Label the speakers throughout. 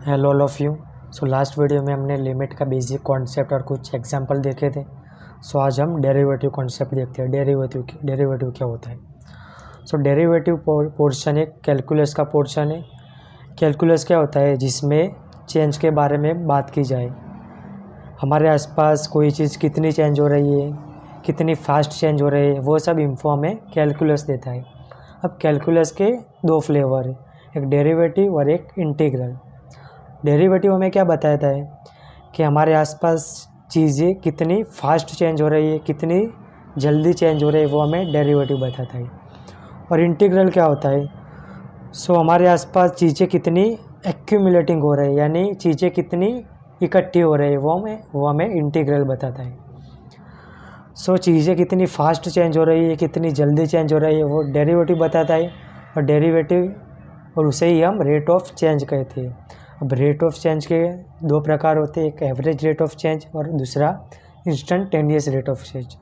Speaker 1: Hello all of you. So last video में हमने limit का बेसिक कॉन्सेप्ट और कुछ एग्जांपल देखे थे। सो आज हम डेरिवेटिव कॉन्सेप्ट देखते हैं। डेरिवेटिव क्या होता है। सो डेरिवेटिव पोर्शन एक कैलकुलस का पोर्शन है। कैलकुलस क्या होता है, जिसमें चेंज के बारे में बात की जाए। हमारे आसपास कोई चीज़ कितनी चेंज हो रही है, कितनी फास्ट चेंज हो रही है, वो सब इंफो हमें कैलकुलस देता है। अब कैलकुलस के दो फ्लेवर है, एक डेरिवेटिव और एक इंटीग्रल। डेरिवेटिव हमें क्या बताता है कि हमारे आसपास चीज़ें कितनी फास्ट चेंज हो रही है, कितनी जल्दी चेंज हो रही है, वो हमें डेरिवेटिव बताता है। और इंटीग्रल क्या होता है, सो हमारे आसपास चीज़ें कितनी एक्यूमुलेटिंग हो रही है, यानी चीज़ें कितनी इकट्ठी हो रही है, वो हमें इंटीग्रल बताता है। सो चीज़ें कितनी फास्ट चेंज हो रही है, कितनी जल्दी चेंज हो रही है, वो डेरिवेटिव बताता है। और डेरिवेटिव और उसे ही हम रेट ऑफ चेंज कहते हैं। अब रेट ऑफ चेंज के दो प्रकार होते हैं, एक एवरेज रेट ऑफ चेंज और दूसरा इंस्टेंटेनियस रेट ऑफ चेंज।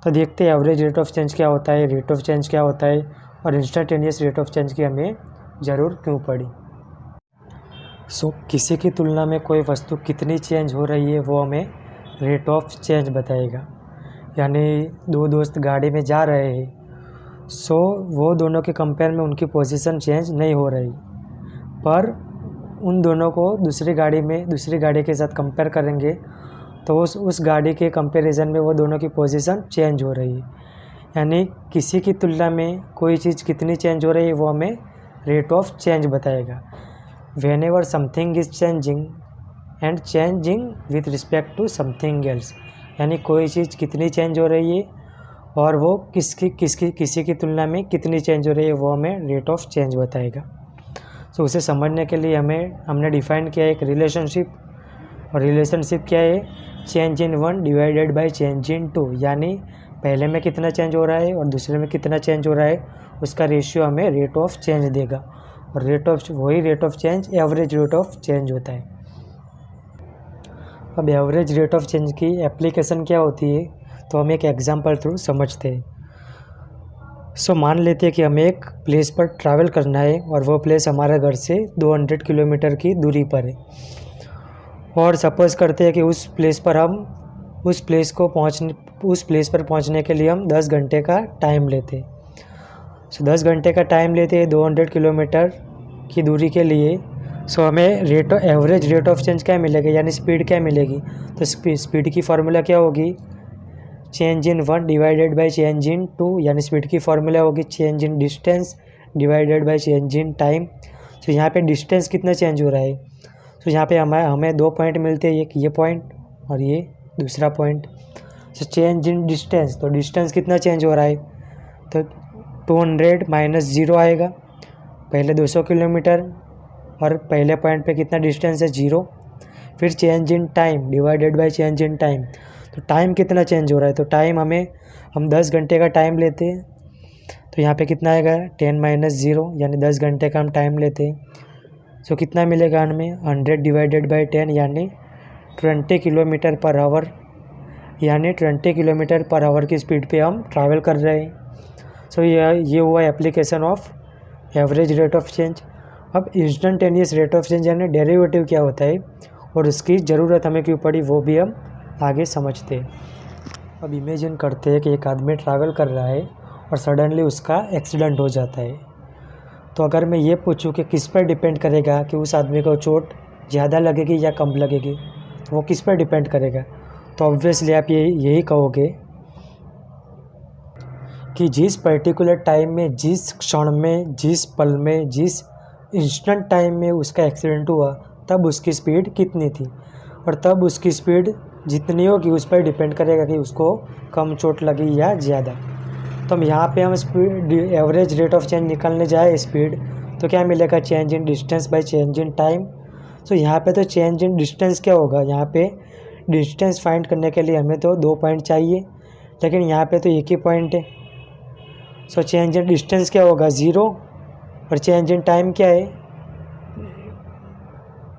Speaker 1: तो देखते हैं एवरेज रेट ऑफ चेंज क्या होता है, रेट ऑफ चेंज क्या होता है, और इंस्टेंटेनियस रेट ऑफ चेंज की हमें ज़रूर क्यों पड़ी। सो किसी की तुलना में कोई वस्तु कितनी चेंज हो रही है, वो हमें रेट ऑफ चेंज बताएगा। यानी दो दोस्त गाड़ी में जा रहे हैं, सो वो दोनों के कंपेयर में उनकी पोजीशन चेंज नहीं हो रही, पर उन दोनों को दूसरी गाड़ी के साथ कंपेयर करेंगे तो उस गाड़ी के कंपैरिजन में वो दोनों की पोजीशन चेंज हो रही है। यानी किसी की तुलना में कोई चीज़ कितनी चेंज हो रही है, वो हमें रेट ऑफ चेंज बताएगा। Whenever something is changing and changing with respect to something else, यानी कोई चीज़ कितनी चेंज हो रही है और वो किसी की तुलना में कितनी चेंज हो रही है, वो हमें रेट ऑफ चेंज बताएगा। तो उसे समझने के लिए हमने डिफ़ाइन किया एक रिलेशनशिप। और रिलेशनशिप क्या है, change in one divided by change in two, यानी पहले में कितना चेंज हो रहा है और दूसरे में कितना चेंज हो रहा है, उसका रेशियो हमें रेट ऑफ चेंज देगा। और वही rate of change average rate of change होता है। अब एवरेज रेट ऑफ चेंज की एप्लीकेशन क्या होती है, तो हम एक एग्जाम्पल थ्रू समझते हैं। सो मान लेते हैं कि हमें एक प्लेस पर ट्रैवल करना है और वो प्लेस हमारे घर से 200 किलोमीटर की दूरी पर है। और सपोज़ करते हैं कि उस प्लेस पर पहुंचने के लिए हम 10 घंटे का टाइम लेते हैं। सो 10 घंटे का टाइम लेते हैं 200 किलोमीटर की दूरी के लिए। सो हमें एवरेज रेट ऑफ चेंज क्या मिलेगा, यानी स्पीड क्या मिलेगी। तो स्पीड की फार्मूला क्या होगी, change in one divided by change in two, यानी स्पीड की फार्मूला होगी change in distance divided by change in time. तो यहाँ पे डिस्टेंस कितना चेंज हो रहा है, तो यहाँ पे हमें दो पॉइंट मिलते हैं, एक ये पॉइंट और ये दूसरा पॉइंट। तो चेंज इन डिस्टेंस, तो डिस्टेंस कितना चेंज हो रहा है, तो 200 माइनस 0 आएगा। पहले 200 किलोमीटर और पहले पॉइंट पे कितना डिस्टेंस है, 0। फिर change in time divided by change in time, तो टाइम कितना चेंज हो रहा है, तो टाइम हम 10 घंटे का टाइम लेते हैं, तो यहाँ पे कितना आएगा 10 माइनस 0, यानी 10 घंटे का हम टाइम लेते हैं। सो कितना मिलेगा हमें 100 डिवाइडेड बाई 10, यानी 20 किलोमीटर पर आवर, यानी 20 किलोमीटर पर आवर की स्पीड पे हम ट्रैवल कर रहे हैं। सो ये हुआ application of average rate of change. अब इंस्टेंटेनियस रेट ऑफ चेंज यानी डेरिवेटिव क्या होता है और उसकी ज़रूरत हमें क्यों पड़ी, वो भी हम आगे समझते हैं। अब इमेजिन करते हैं कि एक आदमी ट्रैवल कर रहा है और सडनली उसका एक्सीडेंट हो जाता है। तो अगर मैं ये पूछूं कि किस पर डिपेंड करेगा कि उस आदमी को चोट ज़्यादा लगेगी या कम लगेगी, तो वो किस पर डिपेंड करेगा, तो ऑब्वियसली आप यही कहोगे कि जिस पर्टिकुलर टाइम में, जिस क्षण में, जिस पल में, जिस इंस्टेंट टाइम में उसका एक्सीडेंट हुआ, तब उसकी स्पीड कितनी थी, और तब उसकी स्पीड जितनी होगी उस पर डिपेंड करेगा कि उसको कम चोट लगी या ज़्यादा। तो हम यहाँ पे हम speed average rate of change निकालने जाए स्पीड, तो क्या मिलेगा, change in distance by change in time. तो यहाँ पे तो चेंज इन डिस्टेंस क्या होगा, यहाँ पे डिस्टेंस फाइंड करने के लिए हमें तो 2 पॉइंट चाहिए, लेकिन यहाँ पे तो एक ही पॉइंट है। सो चेंज इन डिस्टेंस क्या होगा, 0, और चेंज इन टाइम क्या है,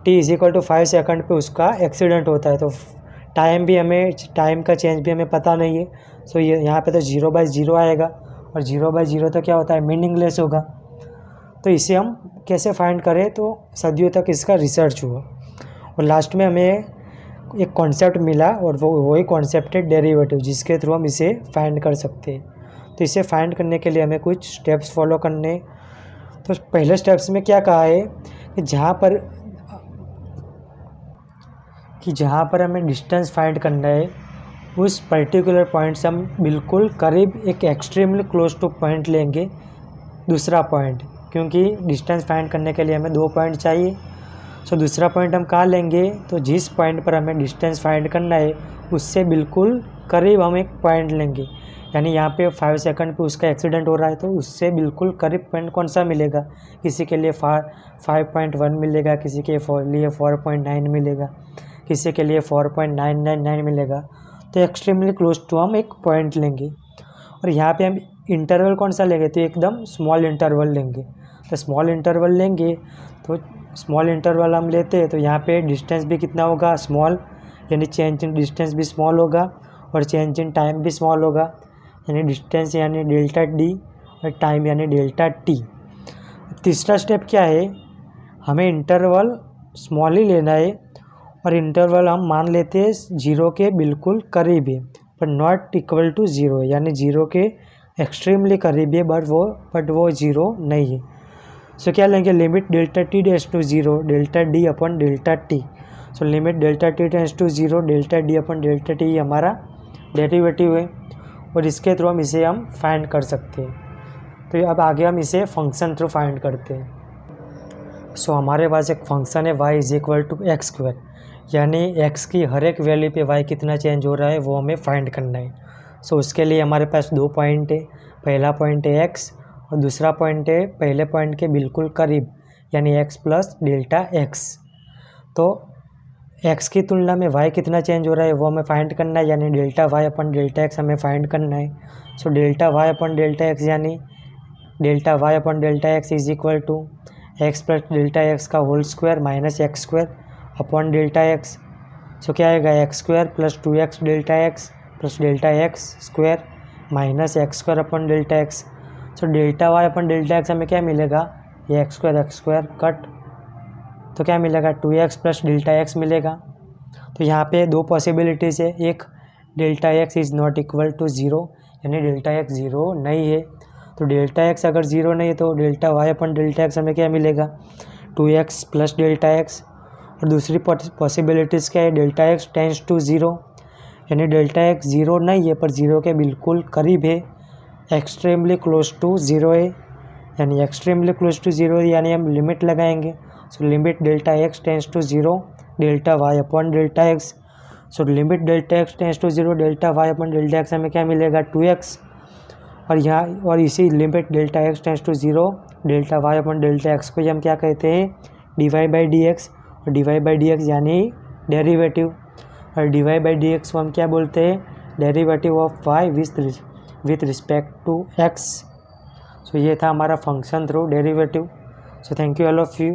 Speaker 1: t = 5 सेकंड पे उसका एक्सीडेंट होता है। तो टाइम का चेंज भी हमें पता नहीं है। सो ये यहाँ पे तो 0/0 आएगा, और 0/0 तो क्या होता है, मीनिंगलेस होगा। तो इसे हम कैसे फाइंड करें, तो सदियों तक इसका रिसर्च हुआ और लास्ट में हमें एक कॉन्सेप्ट मिला और वही कॉन्सेप्ट है डेरिवेटिव, जिसके थ्रू हम इसे फाइंड कर सकते हैं। तो इसे फाइंड करने के लिए हमें कुछ स्टेप्स फॉलो करने। तो पहले स्टेप्स में क्या कहा है कि जहाँ पर हमें डिस्टेंस फाइंड करना है उस पर्टिकुलर पॉइंट से हम बिल्कुल करीब एक एक्सट्रीमली क्लोज टू पॉइंट लेंगे, दूसरा पॉइंट, क्योंकि डिस्टेंस फाइंड करने के लिए हमें 2 पॉइंट चाहिए। सो दूसरा पॉइंट हम कहाँ लेंगे, तो जिस पॉइंट पर हमें डिस्टेंस फाइंड करना है उससे बिल्कुल करीब हम एक पॉइंट लेंगे। यानी यहाँ पे 5 सेकंड पे उसका एक्सीडेंट हो रहा है, तो उससे बिल्कुल करीब पॉइंट कौन सा मिलेगा, किसी के लिए 5.1 मिलेगा, किसी के लिए 4.9 मिलेगा, किसी के लिए 4.999 मिलेगा। तो एक्सट्रीमली क्लोज टू हम एक पॉइंट लेंगे और यहाँ पे हम इंटरवल कौन सा लेंगे, तो एकदम स्मॉल इंटरवल लेंगे। तो स्मॉल इंटरवल लेंगे, तो स्मॉल इंटरवल हम लेते हैं तो यहाँ पे डिस्टेंस भी कितना होगा, स्मॉल, यानी चेंज इन डिस्टेंस भी स्मॉल होगा और चेंज इन टाइम भी स्मॉल होगा, यानी डिस्टेंस यानी डेल्टा डी और टाइम यानी डेल्टा टी। तीसरा स्टेप क्या है, हमें इंटरवल स्मॉल ही लेना है और इंटरवल हम मान लेते हैं 0 के बिल्कुल करीब है पर नॉट इक्वल टू 0, यानी 0 के एक्सट्रीमली करीब है बट वो 0 नहीं है। सो क्या लेंगे, limit delta T tends to 0 delta D upon delta T. So limit delta T tends to 0 delta D upon delta T हमारा डेरिवेटिव है और इसके थ्रू हम इसे फाइंड कर सकते हैं। तो अब आगे हम इसे फंक्शन थ्रू फाइंड करते हैं। सो हमारे पास एक फंक्शन है y is equal to X square, यानी x की हर एक वैल्यू पे y कितना चेंज हो रहा है वो हमें फाइंड करना है। सो उसके लिए हमारे पास 2 पॉइंट है, पहला पॉइंट है x और दूसरा पॉइंट है पहले पॉइंट के बिल्कुल करीब, यानी x प्लस डेल्टा x। तो x की तुलना में y कितना चेंज हो रहा है वो हमें फाइंड करना है, यानी delta y upon delta x हमें फाइंड करना है। So delta y upon delta x यानी delta y upon delta x is equal to x plus delta x का whole square minus x square upon delta x. So क्या आएगा, x square plus 2x delta x plus delta x square minus x square upon delta x. So delta y upon delta x हमें क्या मिलेगा, ये x square cut, तो क्या मिलेगा 2x plus delta x मिलेगा। तो यहाँ पे 2 पॉसिबिलिटीज़ है, एक delta X is not equal to 0, यानी डेल्टा एक्स 0 नहीं है। तो डेल्टा एक्स अगर 0 नहीं है तो delta y upon delta x हमें क्या मिलेगा 2x प्लस डेल्टा एक्स। और दूसरी पॉसिबिलिटीज़ क्या है, डेल्टा एक्स टेंड्स टू 0, यानी डेल्टा एक्स 0 नहीं है पर 0 के बिल्कुल करीब है, एक्सट्रीमली क्लोज टू 0 है, यानी एक्सट्रीमली क्लोज टू 0 यानी हम लिमिट लगाएंगे। So limit delta X tends to 0 delta Y upon delta x. So limit delta X tends to 0 delta Y upon delta x हमें क्या मिलेगा 2x, और इसी limit delta X tends to 0 delta Y upon delta X को हम क्या कहते हैं dy बाई डी एक्स, और dy बाई डी एक्स यानी डेरिवेटिव, और dy बाई डी एक्स को हम क्या बोलते हैं derivative of y with respect to x। So ये था हमारा function through derivative. So thank you all of you.